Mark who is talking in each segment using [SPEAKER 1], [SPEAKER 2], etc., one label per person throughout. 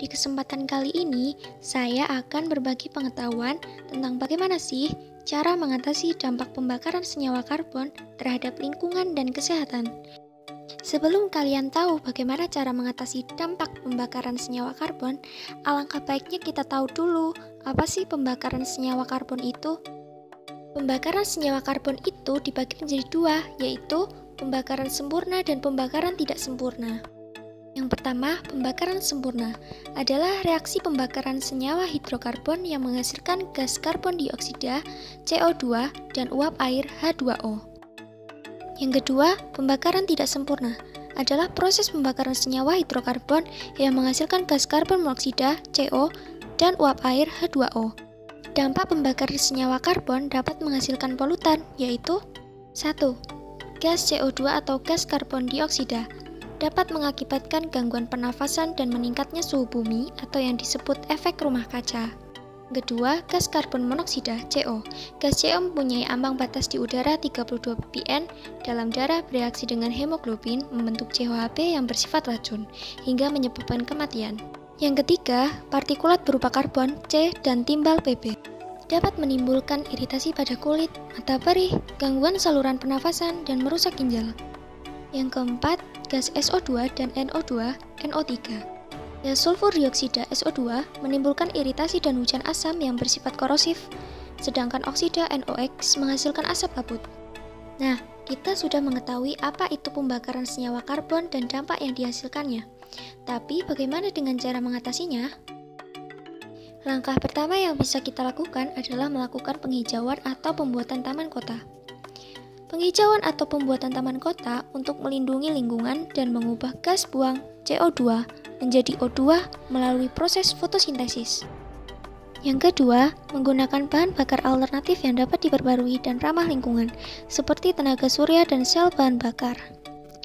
[SPEAKER 1] Di kesempatan kali ini, saya akan berbagi pengetahuan tentang bagaimana sih cara mengatasi dampak pembakaran senyawa karbon terhadap lingkungan dan kesehatan. Sebelum kalian tahu bagaimana cara mengatasi dampak pembakaran senyawa karbon, alangkah baiknya kita tahu dulu apa sih pembakaran senyawa karbon itu. Pembakaran senyawa karbon itu dibagi menjadi dua, yaitu pembakaran sempurna dan pembakaran tidak sempurna. Yang pertama, pembakaran sempurna adalah reaksi pembakaran senyawa hidrokarbon yang menghasilkan gas karbon dioksida, CO2, dan uap air H2O. Yang kedua, pembakaran tidak sempurna adalah proses pembakaran senyawa hidrokarbon yang menghasilkan gas karbon monoksida, CO, dan uap air H2O. Dampak pembakaran senyawa karbon dapat menghasilkan polutan, yaitu 1. Gas CO2 atau gas karbon dioksida dapat mengakibatkan gangguan pernafasan dan meningkatnya suhu bumi atau yang disebut efek rumah kaca. Kedua, gas karbon monoksida (CO). Gas CO mempunyai ambang batas di udara 32 ppm dalam darah, bereaksi dengan hemoglobin membentuk COHB yang bersifat racun hingga menyebabkan kematian. Yang ketiga, partikulat berupa karbon C dan timbal Pb dapat menimbulkan iritasi pada kulit, mata perih, gangguan saluran pernafasan, dan merusak ginjal. Yang keempat, gas SO2 dan NO2, NO3. Gas sulfur dioksida SO2 menimbulkan iritasi dan hujan asam yang bersifat korosif, sedangkan oksida NOx menghasilkan asap kabut. Nah, kita sudah mengetahui apa itu pembakaran senyawa karbon dan dampak yang dihasilkannya. Tapi bagaimana dengan cara mengatasinya? Langkah pertama yang bisa kita lakukan adalah melakukan penghijauan atau pembuatan taman kota. Penghijauan atau pembuatan taman kota untuk melindungi lingkungan dan mengubah gas buang CO2 menjadi O2 melalui proses fotosintesis. Yang kedua, menggunakan bahan bakar alternatif yang dapat diperbarui dan ramah lingkungan, seperti tenaga surya dan sel bahan bakar.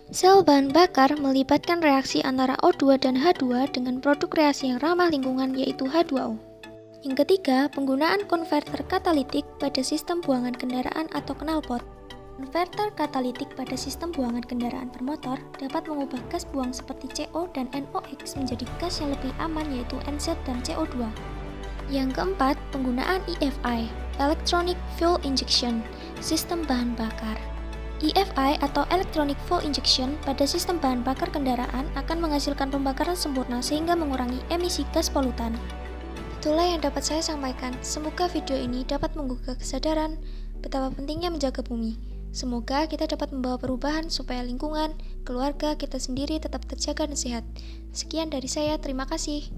[SPEAKER 1] Sel bahan bakar melibatkan reaksi antara O2 dan H2 dengan produk reaksi yang ramah lingkungan yaitu H2O. Yang ketiga, penggunaan konverter katalitik pada sistem buangan kendaraan atau knalpot. Konverter katalitik pada sistem buangan kendaraan bermotor dapat mengubah gas buang seperti CO dan NOx menjadi gas yang lebih aman yaitu NZ dan CO2. Yang keempat, penggunaan EFI, Electronic Fuel Injection, sistem bahan bakar. EFI atau Electronic Fuel Injection pada sistem bahan bakar kendaraan akan menghasilkan pembakaran sempurna sehingga mengurangi emisi gas polutan. Itulah yang dapat saya sampaikan. Semoga video ini dapat menggugah kesadaran betapa pentingnya menjaga bumi. Semoga kita dapat membawa perubahan supaya lingkungan, keluarga kita sendiri tetap terjaga dan sehat. Sekian dari saya, terima kasih.